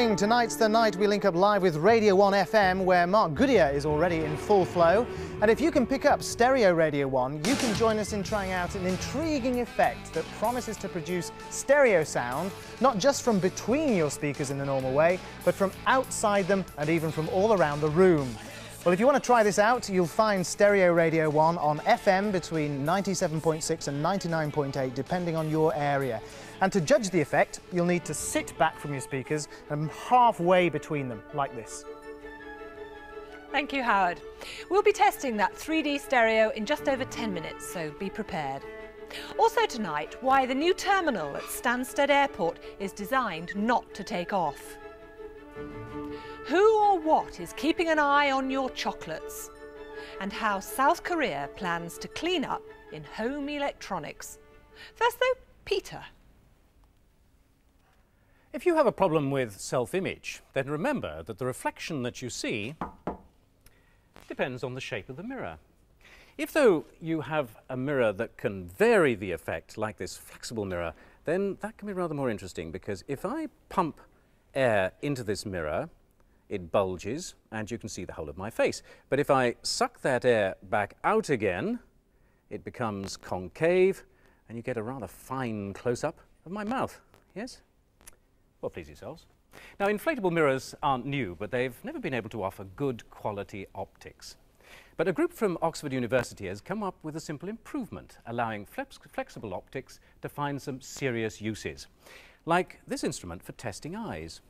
evening. Tonight's the night we link up live with Radio 1 FM, where Mark Goodier is already in full flow. And if you can pick up stereo Radio 1, you can join us in trying out an intriguing effect that promises to produce stereo sound, not just from between your speakers in the normal way, but from outside them and even from all around the room. Well, if you want to try this out, you'll find Stereo Radio 1 on FM between 97.6 and 99.8, depending on your area. And to judge the effect, you'll need to sit back from your speakers and halfway between them, like this. Thank you, Howard. We'll be testing that 3D stereo in just over 10 minutes, so be prepared. Also tonight, why the new terminal at Stansted Airport is designed not to take off. Who or what is keeping an eye on your chocolates? And how South Korea plans to clean up in home electronics. First though, Peter. If you have a problem with self-image, then remember that the reflection that you see depends on the shape of the mirror. If, though, you have a mirror that can vary the effect, like this flexible mirror, then that can be rather more interesting, because if I pump air into this mirror, it bulges and you can see the whole of my face. But if I suck that air back out again, it becomes concave and you get a rather fine close-up of my mouth. Yes? Well, please yourselves. Now, inflatable mirrors aren't new, but they've never been able to offer good quality optics. But a group from Oxford University has come up with a simple improvement, allowing flexible optics to find some serious uses, like this instrument for testing eyes.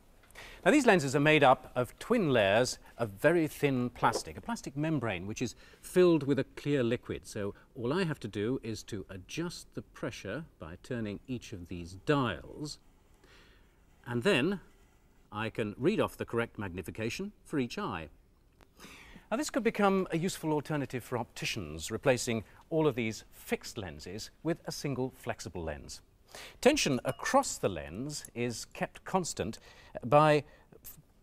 Now, these lenses are made up of twin layers of very thin plastic, a plastic membrane which is filled with a clear liquid. So all I have to do is to adjust the pressure by turning each of these dials, and then I can read off the correct magnification for each eye. Now, this could become a useful alternative for opticians, replacing all of these fixed lenses with a single flexible lens. Tension across the lens is kept constant by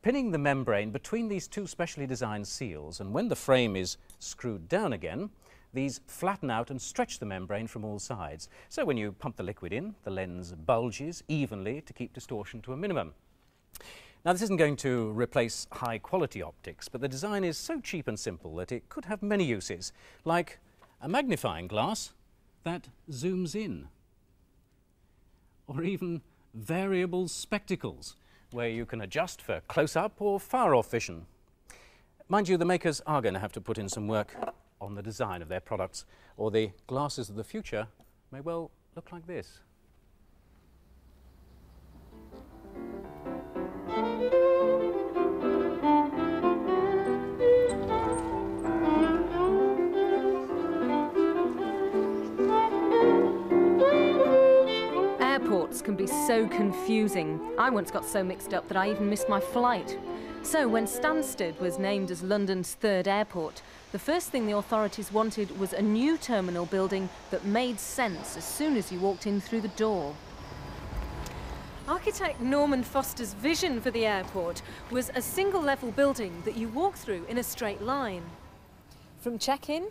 pinning the membrane between these two specially designed seals, and when the frame is screwed down again, these flatten out and stretch the membrane from all sides. So when you pump the liquid in, the lens bulges evenly to keep distortion to a minimum. Now, this isn't going to replace high-quality optics, but the design is so cheap and simple that it could have many uses, like a magnifying glass that zooms in, or even variable spectacles, where you can adjust for close-up or far-off vision. Mind you, the makers are going to have to put in some work on the design of their products, or the glasses of the future may well look like this. Airports can be so confusing. I once got so mixed up that I even missed my flight. So when Stansted was named as London's third airport, the first thing the authorities wanted was a new terminal building that made sense as soon as you walked in through the door. Architect Norman Foster's vision for the airport was a single-level building that you walk through in a straight line. From check-in,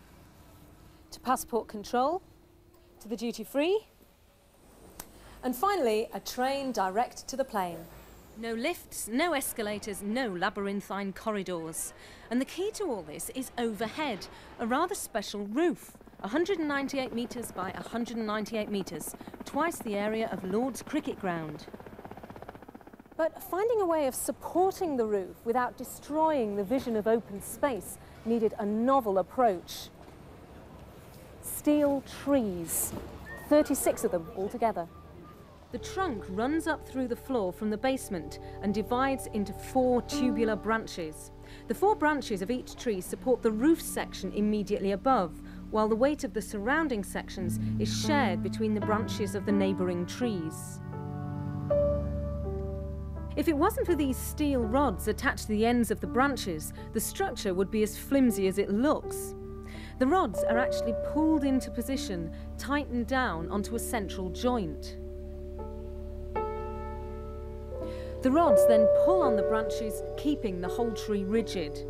to passport control, to the duty-free, and finally, a train direct to the plane. No lifts, no escalators, no labyrinthine corridors. And the key to all this is overhead, a rather special roof, 198 metres by 198 metres, twice the area of Lord's Cricket Ground. But finding a way of supporting the roof without destroying the vision of open space needed a novel approach. Steel trees, 36 of them altogether. The trunk runs up through the floor from the basement and divides into 4 tubular branches. The 4 branches of each tree support the roof section immediately above, while the weight of the surrounding sections is shared between the branches of the neighbouring trees. If it wasn't for these steel rods attached to the ends of the branches, the structure would be as flimsy as it looks. The rods are actually pulled into position, tightened down onto a central joint. The rods then pull on the branches, keeping the whole tree rigid.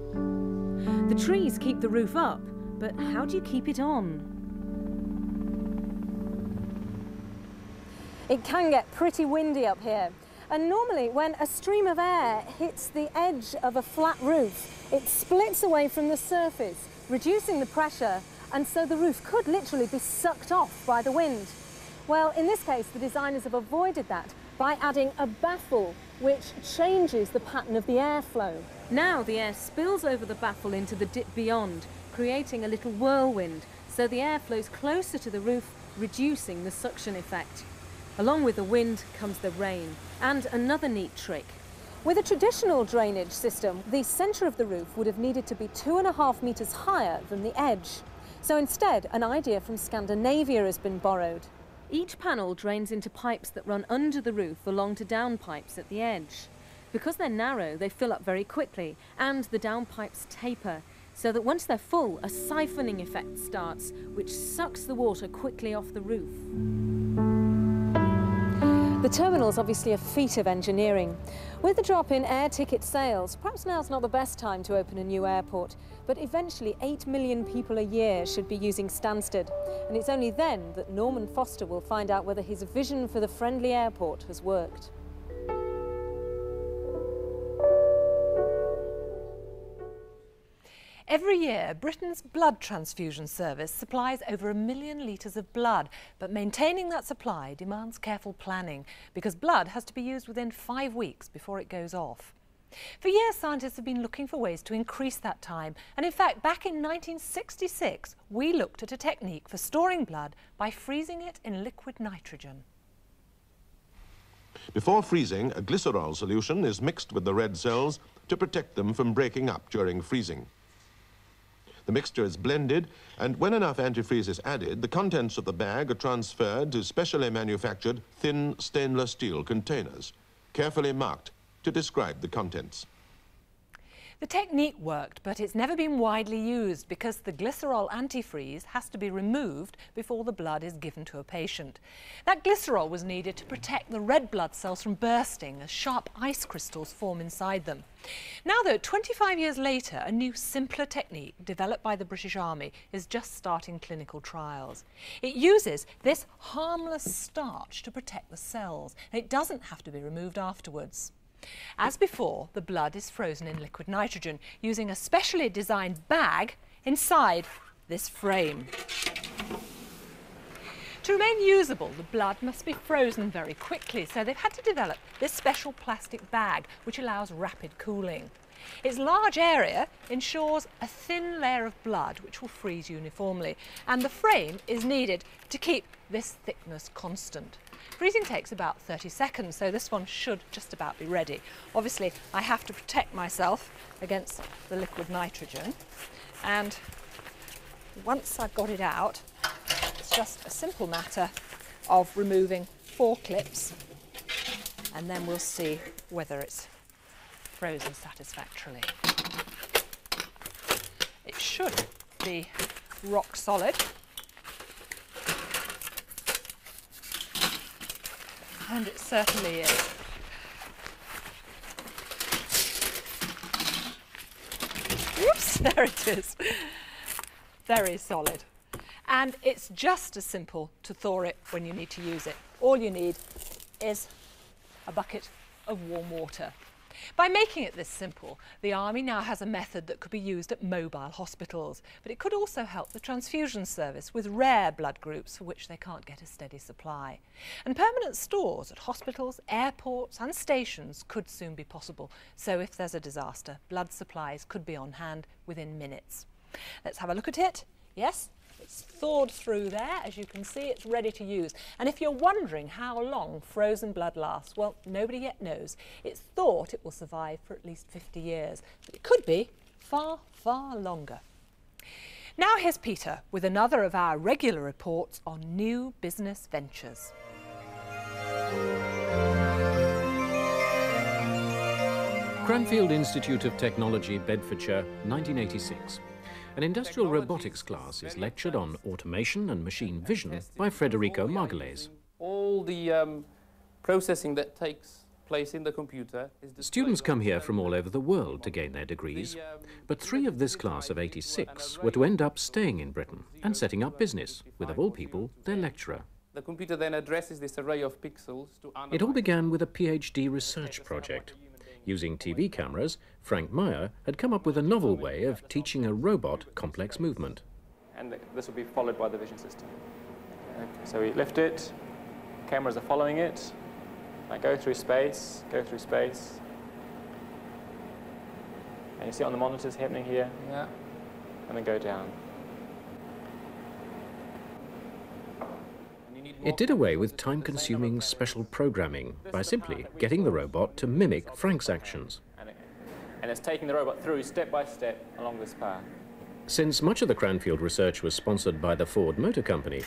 The trees keep the roof up, but how do you keep it on? It can get pretty windy up here, And normally, when a stream of air hits the edge of a flat roof, it splits away from the surface, reducing the pressure, and so the roof could literally be sucked off by the wind. Well, in this case, the designers have avoided that by adding a baffle, which changes the pattern of the airflow. Now the air spills over the baffle into the dip beyond, creating a little whirlwind, so the air flows closer to the roof, reducing the suction effect. Along with the wind comes the rain. And another neat trick. With a traditional drainage system, the centre of the roof would have needed to be 2.5 metres higher than the edge. So instead, an idea from Scandinavia has been borrowed. Each panel drains into pipes that run under the roof along to downpipes at the edge. Because they're narrow, they fill up very quickly, and the downpipes taper, so that once they're full, a siphoning effect starts, which sucks the water quickly off the roof. The terminal's obviously a feat of engineering. With the drop in air ticket sales, perhaps now's not the best time to open a new airport, but eventually 8 million people a year should be using Stansted, and it's only then that Norman Foster will find out whether his vision for the friendly airport has worked. Every year, Britain's blood transfusion service supplies over 1 million litres of blood, but maintaining that supply demands careful planning because blood has to be used within 5 weeks before it goes off. For years, scientists have been looking for ways to increase that time, and in fact, back in 1966, we looked at a technique for storing blood by freezing it in liquid nitrogen. Before freezing, a glycerol solution is mixed with the red cells to protect them from breaking up during freezing. The mixture is blended, and when enough antifreeze is added, the contents of the bag are transferred to specially manufactured thin stainless steel containers, carefully marked to describe the contents. The technique worked, but it's never been widely used because the glycerol antifreeze has to be removed before the blood is given to a patient. That glycerol was needed to protect the red blood cells from bursting as sharp ice crystals form inside them. Now though, 25 years later, a new simpler technique developed by the British Army is just starting clinical trials. It uses this harmless starch to protect the cells, and it doesn't have to be removed afterwards. As before, the blood is frozen in liquid nitrogen using a specially designed bag inside this frame. To remain usable, the blood must be frozen very quickly, so they've had to develop this special plastic bag which allows rapid cooling. Its large area ensures a thin layer of blood which will freeze uniformly, and the frame is needed to keep this thickness constant. Freezing takes about 30 seconds, so this one should just about be ready. Obviously, I have to protect myself against the liquid nitrogen, and once I've got it out, it's just a simple matter of removing 4 clips, and then we'll see whether it's frozen satisfactorily. It should be rock solid. And it certainly is. Whoops, there it is. Very solid. And it's just as simple to thaw it when you need to use it. All you need is a bucket of warm water. By making it this simple, the Army now has a method that could be used at mobile hospitals, but it could also help the transfusion service with rare blood groups for which they can't get a steady supply. And permanent stores at hospitals, airports and stations could soon be possible, so if there's a disaster, blood supplies could be on hand within minutes. Let's have a look at it. Yes, it's thawed through there. As you can see, it's ready to use. And if you're wondering how long frozen blood lasts, well, nobody yet knows. It's thought it will survive for at least 50 years, but it could be far, far longer. Now here's Peter with another of our regular reports on new business ventures. Cranfield Institute of Technology, Bedfordshire, 1986. An industrial robotics class is lectured on automation and machine vision by Federico Margules. All the processing that takes place in the computer is Students come here from all over the world to gain their degrees, but 3 of this class of 86 were to end up staying in Britain and setting up business with, of all people, their lecturer. The computer then addresses this array of pixels to analyze. It all began with a PhD research project. Using TV cameras, Frank Meyer had come up with a novel way of teaching a robot complex movement. And this will be followed by the vision system. Okay, so we lift it, cameras are following it. I go through space, go through space. And you see on the monitors happening here. Yeah. And then go down. It did away with time-consuming special programming by simply getting the robot to mimic Frank's actions. And it's taking the robot through step by step along this path. Since much of the Cranfield research was sponsored by the Ford Motor Company,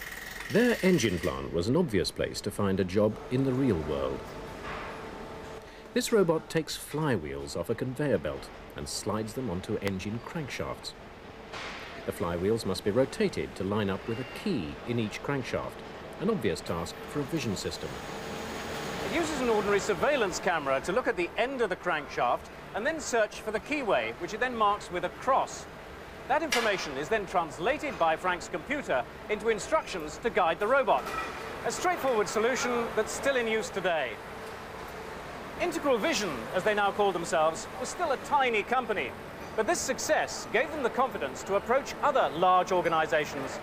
their engine plant was an obvious place to find a job in the real world. This robot takes flywheels off a conveyor belt and slides them onto engine crankshafts. The flywheels must be rotated to line up with a key in each crankshaft, an obvious task for a vision system. It uses an ordinary surveillance camera to look at the end of the crankshaft and then search for the keyway, which it then marks with a cross. That information is then translated by Frank's computer into instructions to guide the robot. A straightforward solution that's still in use today. Integral Vision, as they now call themselves, was still a tiny company, but this success gave them the confidence to approach other large organizations.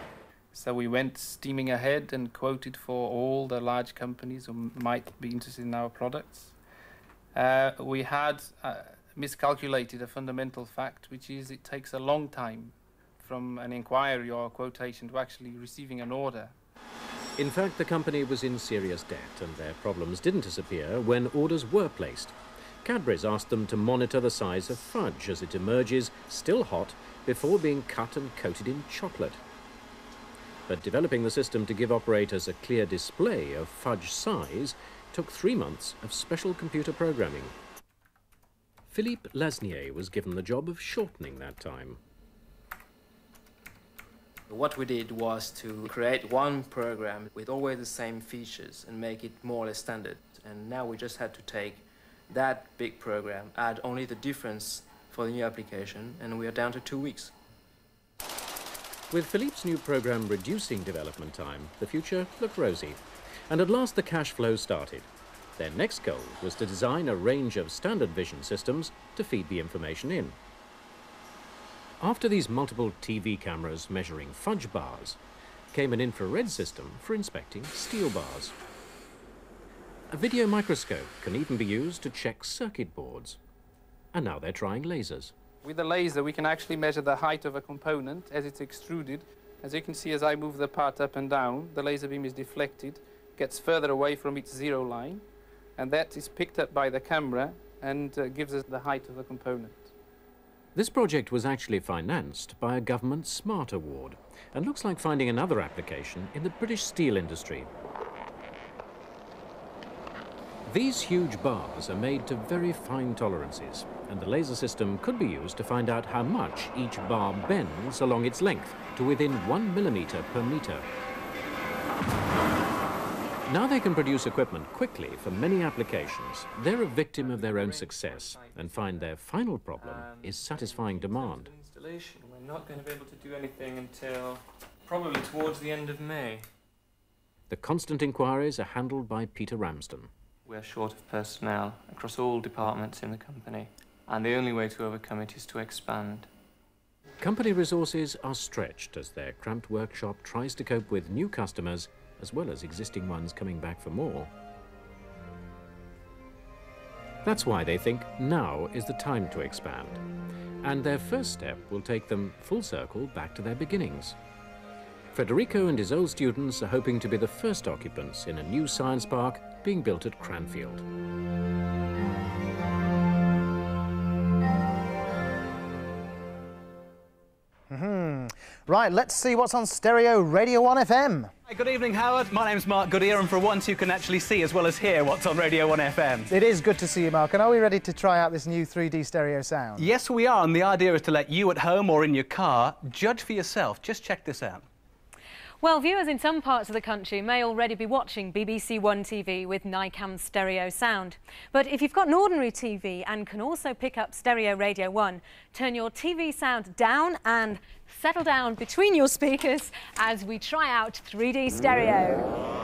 So we went steaming ahead and quoted for all the large companies who might be interested in our products. We had miscalculated a fundamental fact, which is it takes a long time from an inquiry or a quotation to actually receiving an order. In fact, the company was in serious debt, and their problems didn't disappear when orders were placed. Cadbury's asked them to monitor the size of fudge as it emerges, still hot, before being cut and coated in chocolate. But developing the system to give operators a clear display of fudge size took 3 months of special computer programming. Philippe Lasnier was given the job of shortening that time. What we did was to create one program with always the same features and make it more or less standard. And now we just had to take that big program, add only the difference for the new application, and we are down to 2 weeks. With Philippe's new program reducing development time, the future looked rosy. And at last the cash flow started. Their next goal was to design a range of standard vision systems to feed the information in. After these multiple TV cameras measuring fudge bars, came an infrared system for inspecting steel bars. A video microscope can even be used to check circuit boards. And now they're trying lasers. With the laser, we can actually measure the height of a component as it's extruded. As you can see, as I move the part up and down, the laser beam is deflected, gets further away from its zero line, and that is picked up by the camera and gives us the height of the component. This project was actually financed by a government SMART award and looks like finding another application in the British steel industry. These huge bars are made to very fine tolerances, and the laser system could be used to find out how much each bar bends along its length to within 1 millimeter per meter. Now they can produce equipment quickly for many applications. They're a victim of their own success and find their final problem is satisfying demand. Installation, we're not going to be able to do anything until probably towards the end of May. The constant inquiries are handled by Peter Ramsden. We're short of personnel across all departments in the company, and the only way to overcome it is to expand. Company resources are stretched as their cramped workshop tries to cope with new customers as well as existing ones coming back for more. That's why they think now is the time to expand. And their first step will take them full circle back to their beginnings. Federico and his old students are hoping to be the first occupants in a new science park being built at Cranfield. Right, let's see what's on stereo Radio 1 FM. Hi, good evening, Howard. My name's Mark Goodier, and for once you can actually see as well as hear what's on Radio 1 FM. It is good to see you, Mark. And are we ready to try out this new 3D stereo sound? Yes, we are, and the idea is to let you at home or in your car judge for yourself. Just check this out. Well, viewers in some parts of the country may already be watching BBC One TV with Nicam stereo sound. But if you've got an ordinary TV and can also pick up stereo Radio 1, turn your TV sound down and settle down between your speakers as we try out 3D stereo.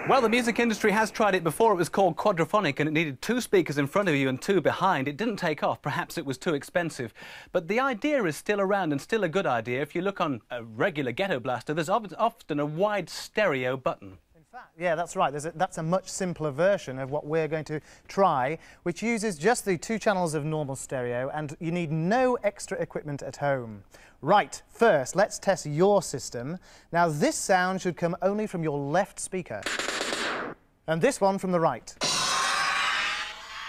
Well, the music industry has tried it before. It was called quadraphonic and it needed 2 speakers in front of you and 2 behind. It didn't take off. Perhaps it was too expensive. But the idea is still around and still a good idea. If you look on a regular ghetto blaster, there's often a wide stereo button. In fact, yeah, that's right. That's a much simpler version of what we're going to try, which uses just the 2 channels of normal stereo, and you need no extra equipment at home. Right, first, let's test your system. Now, this sound should come only from your left speaker, and this one from the right.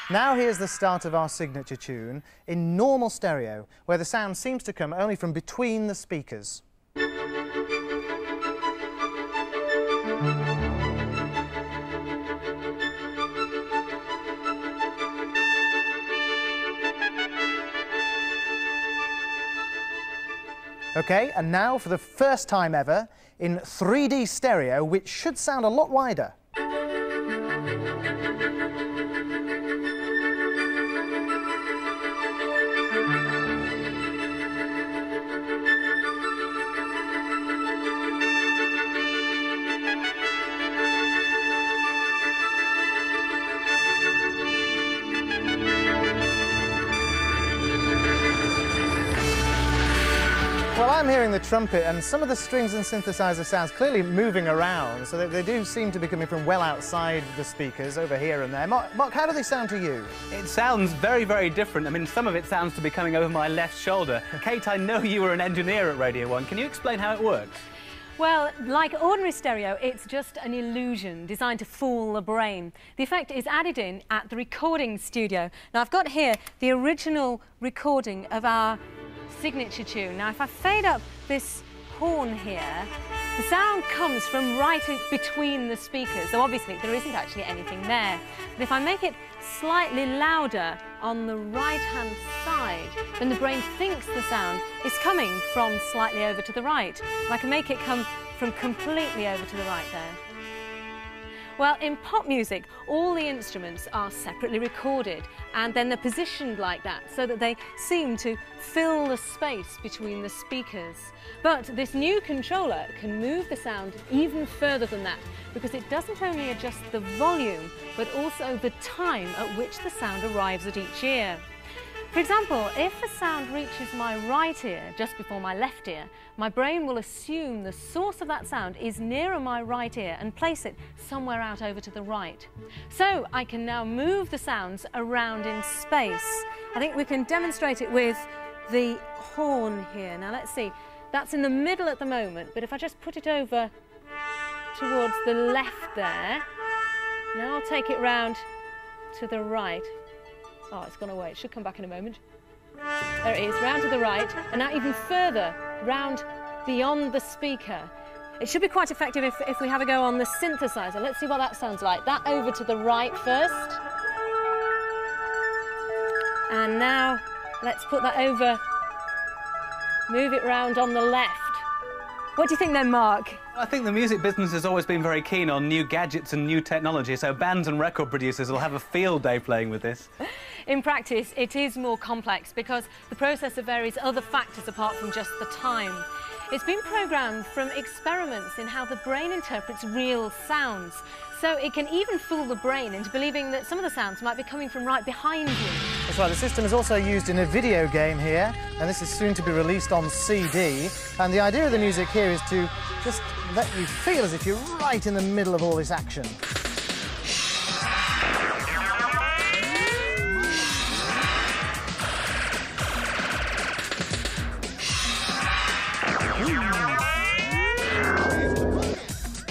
Now here's the start of our signature tune in normal stereo, where the sound seems to come only from between the speakers. OK, and now for the first time ever in 3D stereo, which should sound a lot wider. Well, I'm hearing the trumpet and some of the strings and synthesizer sounds clearly moving around, so they do seem to be coming from well outside the speakers, over here and there. Mark, how do they sound to you? It sounds very, very different. I mean, some of it sounds to be coming over my left shoulder. Kate, I know you were an engineer at Radio 1. Can you explain how it works? Well, like ordinary stereo, it's just an illusion designed to fool the brain. The effect is added in at the recording studio. Now, I've got here the original recording of our signature tune. Now, if I fade up this horn here, the sound comes from right between the speakers, so obviously there isn't actually anything there. But if I make it slightly louder on the right-hand side, then the brain thinks the sound is coming from slightly over to the right. And I can make it come from completely over to the right there. Well, in pop music, all the instruments are separately recorded and then they're positioned like that so that they seem to fill the space between the speakers. But this new controller can move the sound even further than that because it doesn't only adjust the volume but also the time at which the sound arrives at each ear. For example, if the sound reaches my right ear just before my left ear, my brain will assume the source of that sound is nearer my right ear and place it somewhere out over to the right. So I can now move the sounds around in space. I think we can demonstrate it with the horn here. Now let's see, that's in the middle at the moment, but if I just put it over towards the left there, now I'll take it round to the right. Oh, it's gone away. It should come back in a moment. There it is, round to the right, and now even further, round beyond the speaker. It should be quite effective if we have a go on the synthesizer. Let's see what that sounds like. That over to the right first. And now, let's put that over, move it round on the left. What do you think then, Mark? I think the music business has always been very keen on new gadgets and new technology, so bands and record producers will have a field day playing with this. In practice, it is more complex because the processor varies other factors apart from just the time. It's been programmed from experiments in how the brain interprets real sounds. So it can even fool the brain into believing that some of the sounds might be coming from right behind you. That's right, the system is also used in a video game here, and this is soon to be released on CD. And the idea of the music here is to just let you feel as if you're right in the middle of all this action.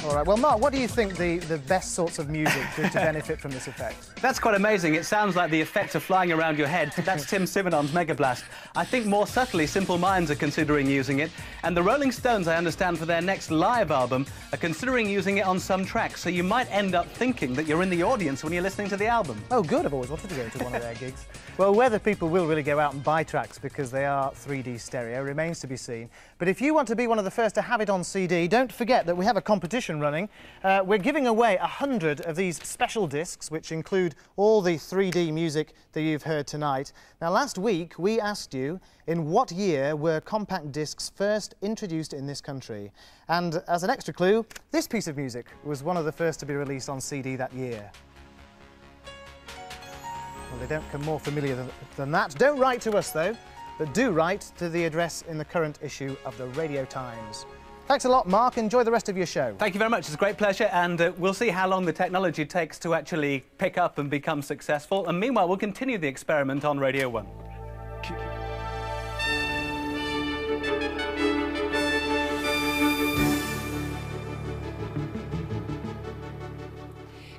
All right. Well, Mark, what do you think the best sorts of music to benefit from this effect? That's quite amazing. It sounds like the effect of flying around your head. That's Tim Simonon's Mega Blast. I think more subtly, Simple Minds are considering using it. And the Rolling Stones, I understand, for their next live album, are considering using it on some tracks. So you might end up thinking that you're in the audience when you're listening to the album. Oh, good. I've always wanted to go to one of their gigs. Well, whether people will really go out and buy tracks because they are 3D stereo remains to be seen. But if you want to be one of the first to have it on CD, don't forget that we have a competition running. We're giving away 100 of these special discs, which include all the 3D music that you've heard tonight. Now, last week, we asked you, in what year were compact discs first introduced in this country? And as an extra clue, this piece of music was one of the first to be released on CD that year. Well, they don't come more familiar than that. Don't write to us, though, but do write to the address in the current issue of the Radio Times. Thanks a lot, Mark. Enjoy the rest of your show. Thank you very much. It's a great pleasure, and we'll see how long the technology takes to actually pick up and become successful. And meanwhile, we'll continue the experiment on Radio 1.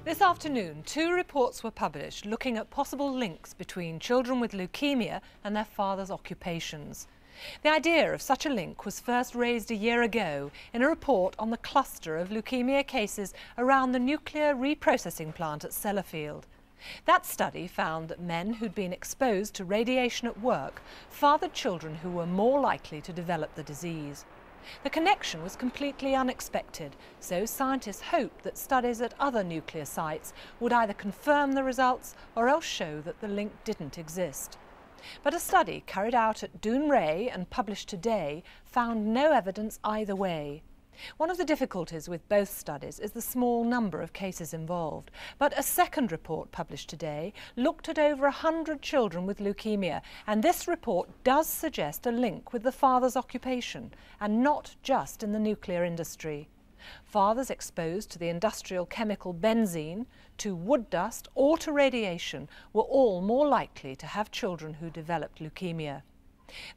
This afternoon, 2 reports were published looking at possible links between children with leukemia and their fathers' occupations. The idea of such a link was first raised a year ago in a report on the cluster of leukemia cases around the nuclear reprocessing plant at Sellafield. That study found that men who'd been exposed to radiation at work fathered children who were more likely to develop the disease. The connection was completely unexpected, so scientists hoped that studies at other nuclear sites would either confirm the results or else show that the link didn't exist. But a study carried out at Dounreay and published today found no evidence either way. One of the difficulties with both studies is the small number of cases involved, but a second report published today looked at over 100 children with leukemia, and this report does suggest a link with the father's occupation, and not just in the nuclear industry. Fathers exposed to the industrial chemical benzene, to wood dust or to radiation were all more likely to have children who developed leukemia.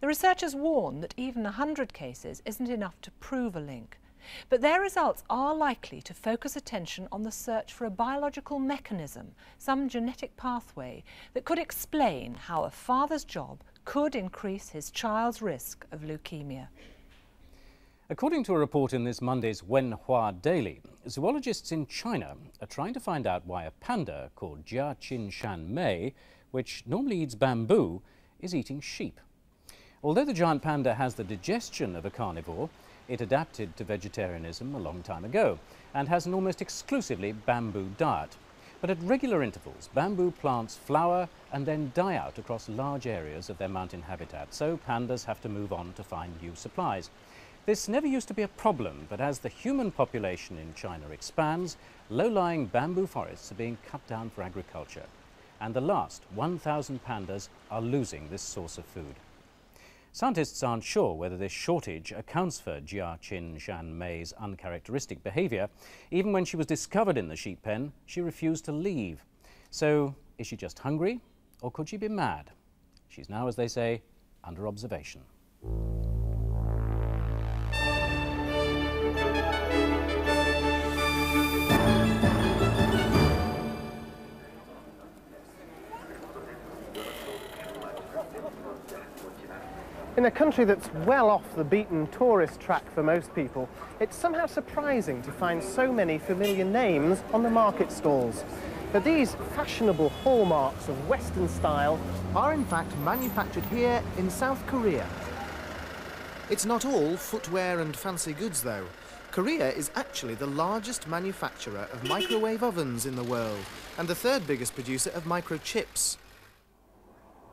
The researchers warn that even 100 cases isn't enough to prove a link. But their results are likely to focus attention on the search for a biological mechanism, some genetic pathway, that could explain how a father's job could increase his child's risk of leukemia. According to a report in this Monday's Wenhua Daily, zoologists in China are trying to find out why a panda called Jia Qin Shan Mei, which normally eats bamboo, is eating sheep. Although the giant panda has the digestion of a carnivore, it adapted to vegetarianism a long time ago and has an almost exclusively bamboo diet. But at regular intervals, bamboo plants flower and then die out across large areas of their mountain habitat, so pandas have to move on to find new supplies. This never used to be a problem, but as the human population in China expands, low-lying bamboo forests are being cut down for agriculture, and the last 1,000 pandas are losing this source of food. Scientists aren't sure whether this shortage accounts for Jia Qin Shan Mei's uncharacteristic behaviour. Even when she was discovered in the sheep pen, she refused to leave. So, is she just hungry, or could she be mad? She's now, as they say, under observation. In a country that's well off the beaten tourist track for most people, it's somehow surprising to find so many familiar names on the market stalls. But these fashionable hallmarks of Western style are in fact manufactured here in South Korea. It's not all footwear and fancy goods though. Korea is actually the largest manufacturer of microwave ovens in the world and the third biggest producer of microchips.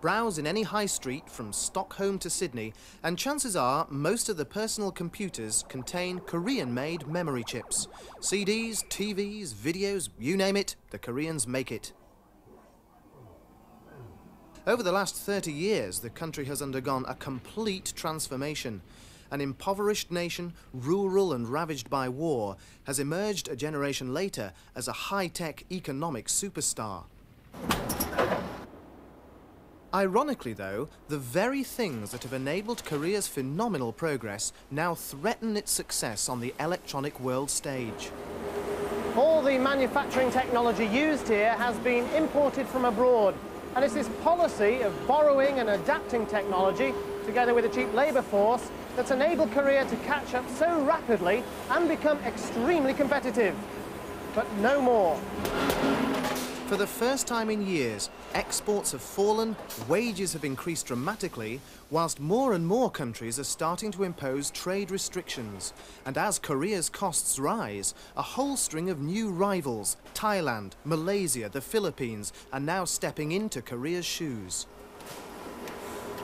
Browse in any high street from Stockholm to Sydney, and chances are most of the personal computers contain Korean-made memory chips. CDs, TVs, videos, you name it, the Koreans make it. Over the last 30 years, the country has undergone a complete transformation. An impoverished nation, rural and ravaged by war, has emerged a generation later as a high-tech economic superstar. Ironically, though, the very things that have enabled Korea's phenomenal progress now threaten its success on the electronic world stage. the manufacturing technology used here has been imported from abroad. And it's this policy of borrowing and adapting technology, together with a cheap labour force, that's enabled Korea to catch up so rapidly and become extremely competitive. But no more. For the first time in years, exports have fallen, wages have increased dramatically, whilst more and more countries are starting to impose trade restrictions. And as Korea's costs rise, a whole string of new rivals, Thailand, Malaysia, the Philippines, are now stepping into Korea's shoes.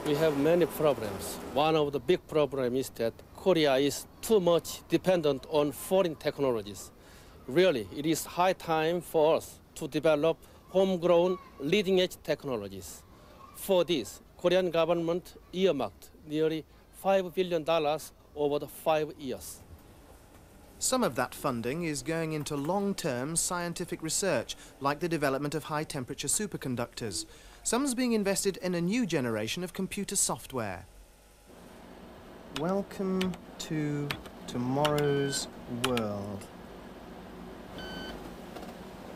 We have many problems. One of the big problems is that Korea is too much dependent on foreign technologies. Really, it is high time for us to develop homegrown leading-edge technologies. For this, Korean government earmarked nearly $5 billion over the 5 years. Some of that funding is going into long-term scientific research, like the development of high-temperature superconductors. Some's being invested in a new generation of computer software. Welcome to tomorrow's world.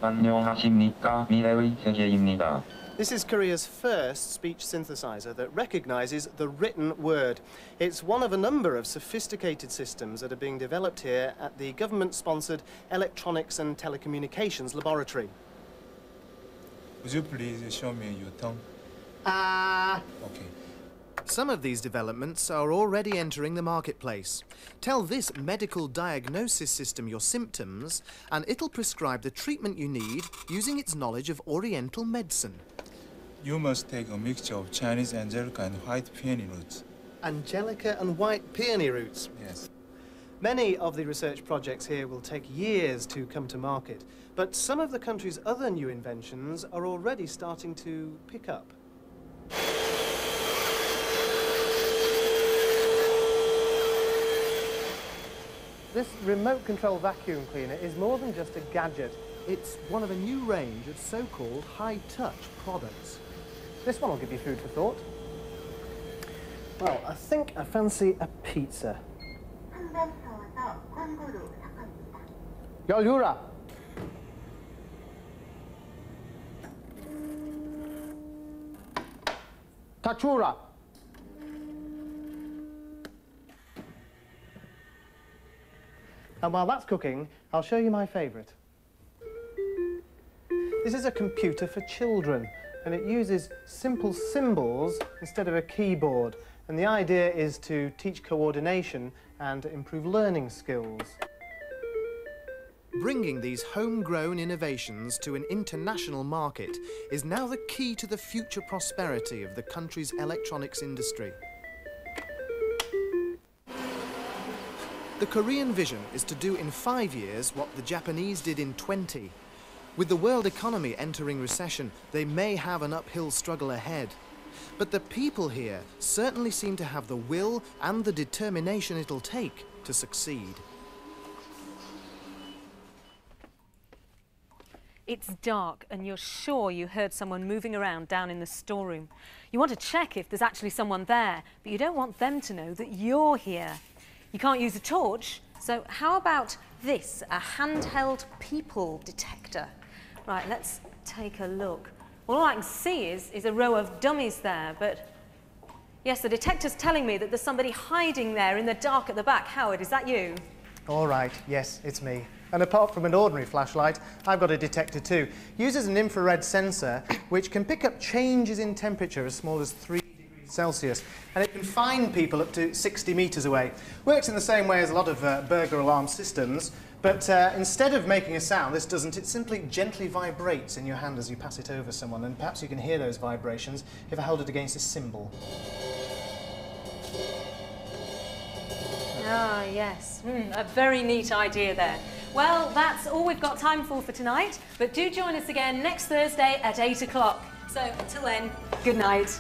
안녕하십니까? 미래의 세계입니다. This is Korea's first speech synthesizer that recognises the written word. It's one of a number of sophisticated systems that are being developed here at the government-sponsored Electronics and Telecommunications Laboratory. Would you please show me your tongue? Okay. Some of these developments are already entering the marketplace. Tell this medical diagnosis system your symptoms, and it'll prescribe the treatment you need using its knowledge of Oriental medicine. You must take a mixture of Chinese angelica and white peony roots. Angelica and white peony roots? Yes. Many of the research projects here will take years to come to market, but some of the country's other new inventions are already starting to pick up. This remote control vacuum cleaner is more than just a gadget. It's one of a new range of so-called high-touch products. This one will give you food for thought. Well, I think I fancy a pizza. 열유라. 다추라. And while that's cooking, I'll show you my favourite. This is a computer for children, and it uses simple symbols instead of a keyboard. And the idea is to teach coordination and improve learning skills. Bringing these homegrown innovations to an international market is now the key to the future prosperity of the country's electronics industry. The Korean vision is to do in 5 years what the Japanese did in 20. With the world economy entering recession, they may have an uphill struggle ahead. But the people here certainly seem to have the will and the determination it'll take to succeed. It's dark and you're sure you heard someone moving around down in the storeroom. You want to check if there's actually someone there, but you don't want them to know that you're here. You can't use a torch, so how about this, a handheld people detector? Right, let's take a look. Well, all I can see is a row of dummies there, but yes, the detector's telling me that there's somebody hiding there in the dark at the back. Howard, is that you? All right, yes, it's me. And apart from an ordinary flashlight, I've got a detector too. Uses an infrared sensor which can pick up changes in temperature as small as 3 degrees Celsius, and it can find people up to 60 metres away. Works in the same way as a lot of burglar alarm systems, but instead of making a sound, this doesn't. It simply gently vibrates in your hand as you pass it over someone, and perhaps you can hear those vibrations if I hold it against a cymbal. Ah, yes. A very neat idea there. Well, that's all we've got time for tonight, but do join us again next Thursday at 8 o'clock. So, until then, good night.